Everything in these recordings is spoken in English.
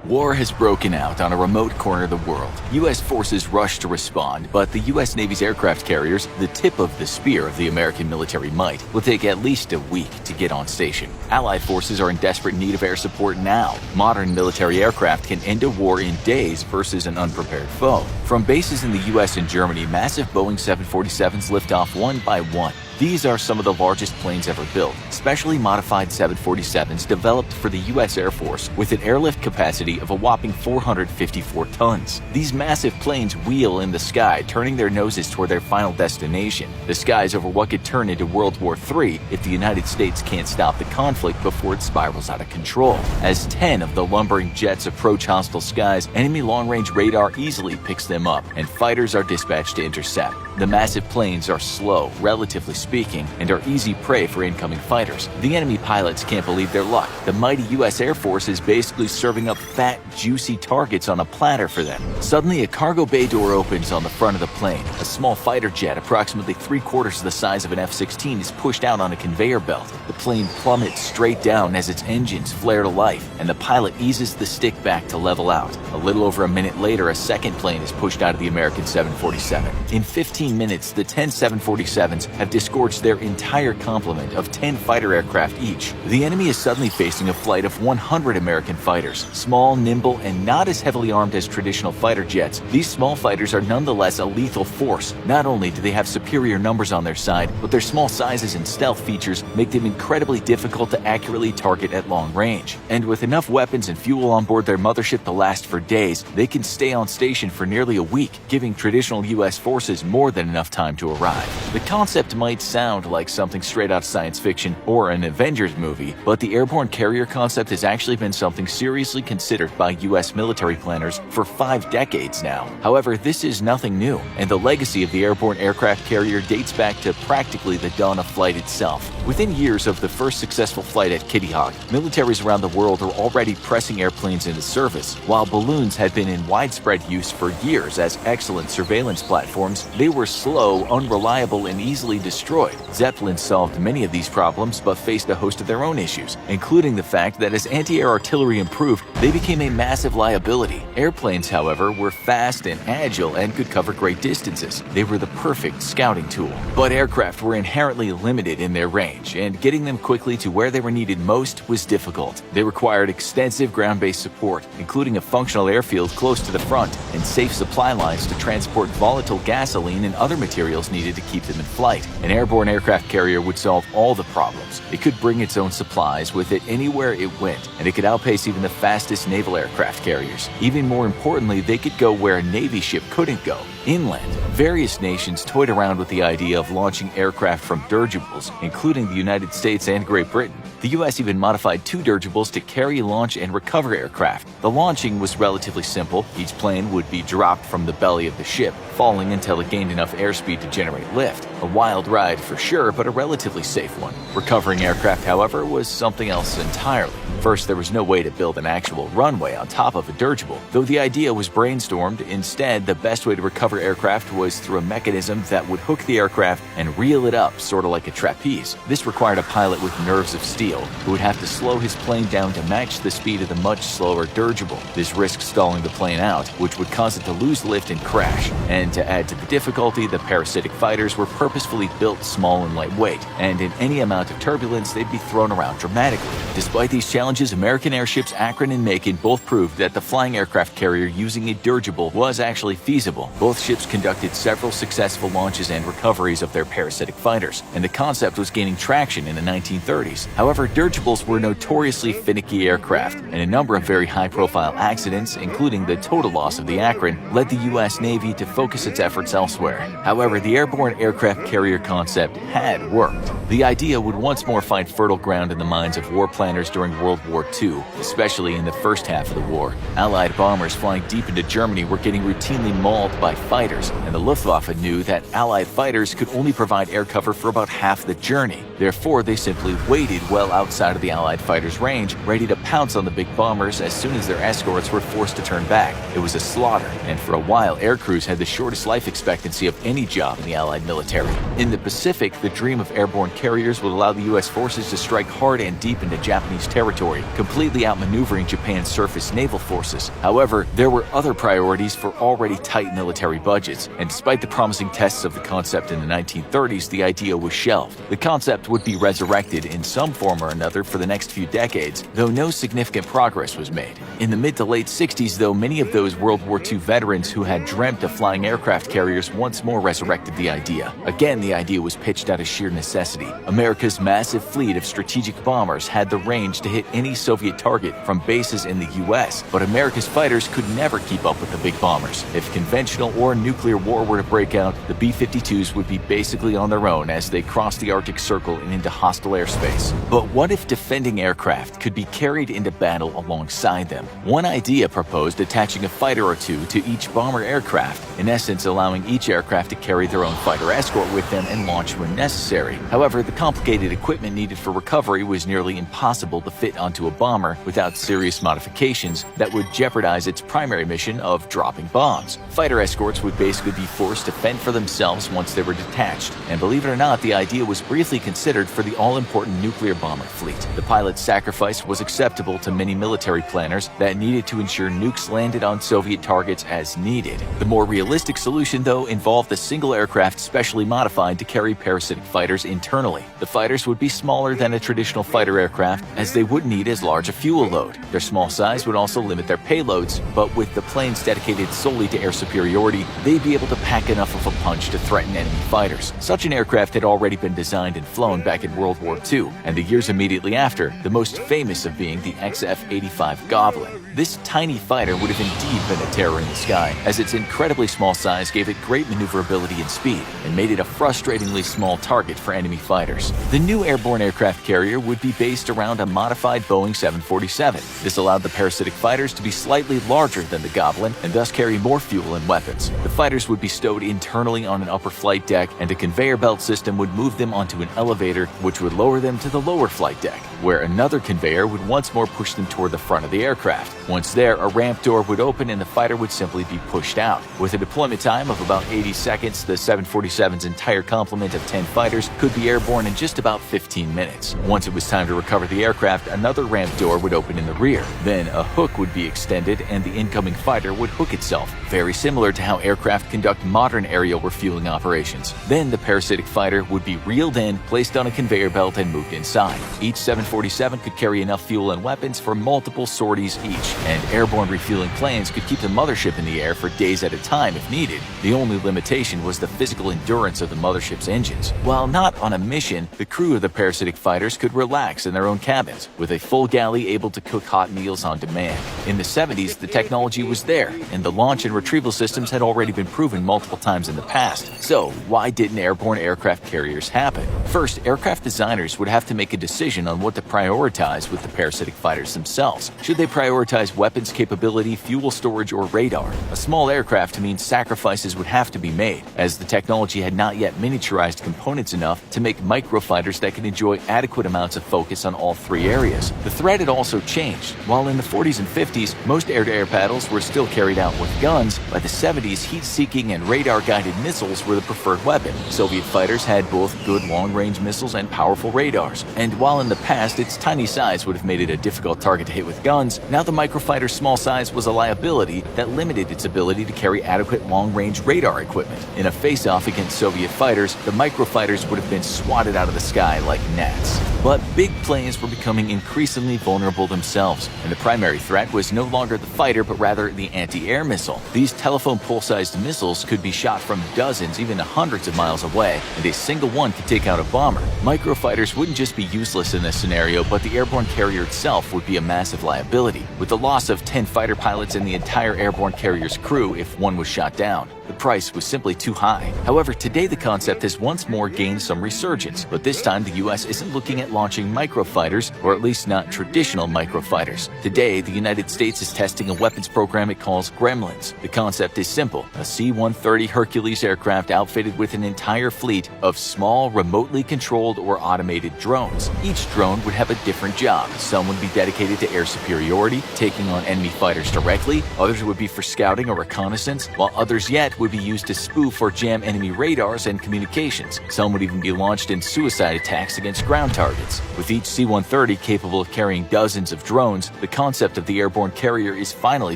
War has broken out on a remote corner of the world. U.S. forces rush to respond, but the U.S. Navy's aircraft carriers, the tip of the spear of the American military might, will take at least a week to get on station. Allied forces are in desperate need of air support now. Modern military aircraft can end a war in days versus an unprepared foe. From bases in the U.S. and Germany, massive Boeing 747s lift off one by one. These are some of the largest planes ever built, specially modified 747s developed for the U.S. Air Force with an airlift capacity of a whopping 454 tons. These massive planes wheel in the sky, turning their noses toward their final destination, the skies over what could turn into World War III if the United States can't stop the conflict before it spirals out of control. As 10 of the lumbering jets approach hostile skies, enemy long-range radar easily picks them up, and fighters are dispatched to intercept. The massive planes are slow, relatively speaking, and are easy prey for incoming fighters. The enemy pilots can't believe their luck. The mighty U.S. Air Force is basically serving up fat, juicy targets on a platter for them. Suddenly, a cargo bay door opens on the front of the plane. A small fighter jet, approximately 3/4 the size of an F-16, is pushed out on a conveyor belt. The plane plummets straight down as its engines flare to life, and the pilot eases the stick back to level out. A little over a minute later, a second plane is pushed out of the American 747. In 15 minutes, the 10 747s have disgorged their entire complement of 10 fighter aircraft each. The enemy is suddenly facing a flight of 100 American fighters. Small, nimble, and not as heavily armed as traditional fighter jets, these small fighters are nonetheless a lethal force. Not only do they have superior numbers on their side, but their small sizes and stealth features make them incredibly difficult to accurately target at long range. And with enough weapons and fuel on board their mothership to last for days, they can stay on station for nearly a week, giving traditional U.S. forces more than enough time to arrive. The concept might sound like something straight out of science fiction or an Avengers movie, but the airborne carrier concept has actually been something seriously considered by U.S. military planners for 5 decades now. However, this is nothing new, and the legacy of the airborne aircraft carrier dates back to practically the dawn of flight itself. Within years of the first successful flight at Kitty Hawk, militaries around the world were already pressing airplanes into service. While balloons had been in widespread use for years as excellent surveillance platforms, they were slow, unreliable, and easily destroyed. Zeppelins solved many of these problems but faced a host of their own issues, including the fact that as anti-air artillery improved, they became a massive liability. Airplanes, however, were fast and agile and could cover great distances. They were the perfect scouting tool. But aircraft were inherently limited in their range, and getting them quickly to where they were needed most was difficult. They required extensive ground-based support, including a functional airfield close to the front and safe supply lines to transport volatile gasoline and other materials needed to keep them in flight. An airborne aircraft carrier would solve all the problems. It could bring its own supplies with it anywhere it went, and it could outpace even the fastest naval aircraft carriers. Even more importantly, they could go where a Navy ship couldn't go, inland. Various nations toyed around with the idea of launching aircraft from dirigibles, including the United States and Great Britain. The U.S. even modified 2 dirigibles to carry, launch, and recover aircraft. The launching was relatively simple. Each plane would be dropped from the belly of the ship, falling until it gained enough airspeed to generate lift. A wild ride for sure, but a relatively safe one. Recovering aircraft, however, was something else entirely. First, there was no way to build an actual runway on top of a dirigible. Though the idea was brainstormed, instead, the best way to recover aircraft was through a mechanism that would hook the aircraft and reel it up, sort of like a trapeze. This required a pilot with nerves of steel, who would have to slow his plane down to match the speed of the much slower dirigible. This risked stalling the plane out, which would cause it to lose lift and crash. And to add to the difficulty, the parasitic fighters were purposefully built small and lightweight, and in any amount of turbulence, they'd be thrown around dramatically. Despite these challenges, American airships Akron and Macon both proved that the flying aircraft carrier using a dirigible was actually feasible. Both ships conducted several successful launches and recoveries of their parasitic fighters, and the concept was gaining traction in the 1930s. However, dirigibles were notoriously finicky aircraft, and a number of very high-profile accidents, including the total loss of the Akron, led the U.S. Navy to focus its efforts elsewhere. However, the airborne aircraft carrier concept had worked. The idea would once more find fertile ground in the minds of war planners during World War II, especially in the first half of the war. Allied bombers flying deep into Germany were getting routinely mauled by fighters, and the Luftwaffe knew that Allied fighters could only provide air cover for about half the journey. Therefore, they simply waited well outside of the Allied fighters' range, ready to pounce on the big bombers as soon as their escorts were forced to turn back. It was a slaughter, and for a while, air crews had the shortest life expectancy of any job in the Allied military. In the Pacific, the dream of airborne carriers would allow the U.S. forces to strike hard and deep into Japanese territory territory, completely outmaneuvering Japan's surface naval forces. However, there were other priorities for already tight military budgets, and despite the promising tests of the concept in the 1930s, the idea was shelved. The concept would be resurrected in some form or another for the next few decades, though no significant progress was made. In the mid to late 60s, though, many of those World War II veterans who had dreamt of flying aircraft carriers once more resurrected the idea. Again, the idea was pitched out of sheer necessity. America's massive fleet of strategic bombers had the range to hit any Soviet target from bases in the US, but America's fighters could never keep up with the big bombers. If conventional or nuclear war were to break out, the B-52s would be basically on their own as they crossed the Arctic Circle and into hostile airspace. But what if defending aircraft could be carried into battle alongside them? One idea proposed attaching a fighter or two to each bomber aircraft, in essence allowing each aircraft to carry their own fighter escort with them and launch when necessary. However, the complicated equipment needed for recovery was nearly impossible to fit onto a bomber without serious modifications that would jeopardize its primary mission of dropping bombs. Fighter escorts would basically be forced to fend for themselves once they were detached, and believe it or not, the idea was briefly considered for the all-important nuclear bomber fleet. The pilot's sacrifice was acceptable to many military planners that needed to ensure nukes landed on Soviet targets as needed. The more realistic solution, though, involved a single aircraft specially modified to carry parasitic fighters internally. The fighters would be smaller than a traditional fighter aircraft, as they wouldn't need as large a fuel load. Their small size would also limit their payloads, but with the planes dedicated solely to air superiority, they'd be able to pack enough of a punch to threaten enemy fighters. Such an aircraft had already been designed and flown back in World War II, and the years immediately after, the most famous of being the XF-85 Goblin. This tiny fighter would have indeed been a terror in the sky, as its incredibly small size gave it great maneuverability and speed, and made it a frustratingly small target for enemy fighters. The new airborne aircraft carrier would be based around a modified Boeing 747. This allowed the parasitic fighters to be slightly larger than the Goblin, and thus carry more fuel and weapons. The fighters would be stowed internally on an upper flight deck, and a conveyor belt system would move them onto an elevator, which would lower them to the lower flight deck, where another conveyor would once more push them toward the front of the aircraft. Once there, a ramp door would open and the fighter would simply be pushed out. With a deployment time of about 80 seconds, the 747's entire complement of 10 fighters could be airborne in just about 15 minutes. Once it was time to recover the aircraft, another ramp door would open in the rear. Then a hook would be extended and the incoming fighter would hook itself, very similar to how aircraft conduct modern aerial refueling operations. Then the parasitic fighter would be reeled in, placed on a conveyor belt, and moved inside. Each 747 could carry enough fuel and weapons for multiple sorties each, and airborne refueling planes could keep the mothership in the air for days at a time if needed. The only limitation was the physical endurance of the mothership's engines. While not on a mission, the crew of the parasitic fighters could relax in their own cabins, with a full galley able to cook hot meals on demand. In the 70s, the technology was there, and the launch and retrieval systems had already been proven multiple times in the past. So, why didn't airborne aircraft carriers happen? First, aircraft designers would have to make a decision on what to prioritize with the parasitic fighters themselves. Should they prioritize weapons capability, fuel storage, or radar? A small aircraft means sacrifices would have to be made, as the technology had not yet miniaturized components enough to make microfighters that could enjoy adequate amounts of focus on all three areas. The threat had also changed. While in the 40s and 50s, most air-to-air battles were still carried out with guns, by the 70s, heat-seeking and radar-guided missiles were the preferred weapon. Soviet fighters had both good long-range missiles and powerful radars, and while in the past its tiny size would have made it a difficult target to hit with guns, now the microfighter's small size was a liability that limited its ability to carry adequate long-range radar equipment. In a face-off against Soviet fighters, the microfighters would have been swatted out of the sky like gnats. But big planes were becoming increasingly vulnerable themselves, and the primary threat was no longer the fighter but rather the anti-air missile. These telephone pole-sized missiles could be shot from dozens, even hundreds of miles away, and a single one could take out a bomber. Microfighters wouldn't just be useless in this scenario, but the airborne carrier itself would be a massive liability, with the loss of 10 fighter pilots and the entire airborne carrier's crew if one was shot down. The price was simply too high. However, today the concept has once more gained some resurgence, but this time the US isn't looking at launching microfighters, or at least not traditional microfighters. Today, the United States is testing a weapons program it calls Gremlins. The concept is simple: a C-130 Hercules aircraft outfitted with an entire fleet of small, remotely controlled or automated drones. Each drone would have a different job. Some would be dedicated to air superiority, take taking on enemy fighters directly, others would be for scouting or reconnaissance, while others yet would be used to spoof or jam enemy radars and communications. Some would even be launched in suicide attacks against ground targets. With each C-130 capable of carrying dozens of drones, the concept of the airborne carrier is finally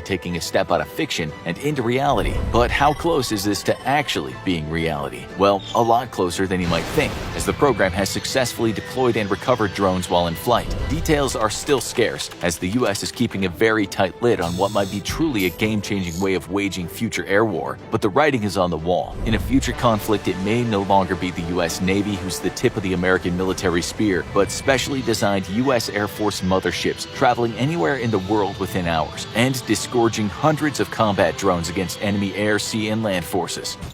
taking a step out of fiction and into reality. But how close is this to actually being reality? Well, a lot closer than you might think, as the program has successfully deployed and recovered drones while in flight. Details are still scarce, as the US is keeping a very tight lid on what might be truly a game-changing way of waging future air war, but the writing is on the wall. In a future conflict, it may no longer be the US Navy who's the tip of the American military spear, but specially designed US Air Force motherships traveling anywhere in the world within hours, and disgorging hundreds of combat drones against enemy air, sea, and land forces.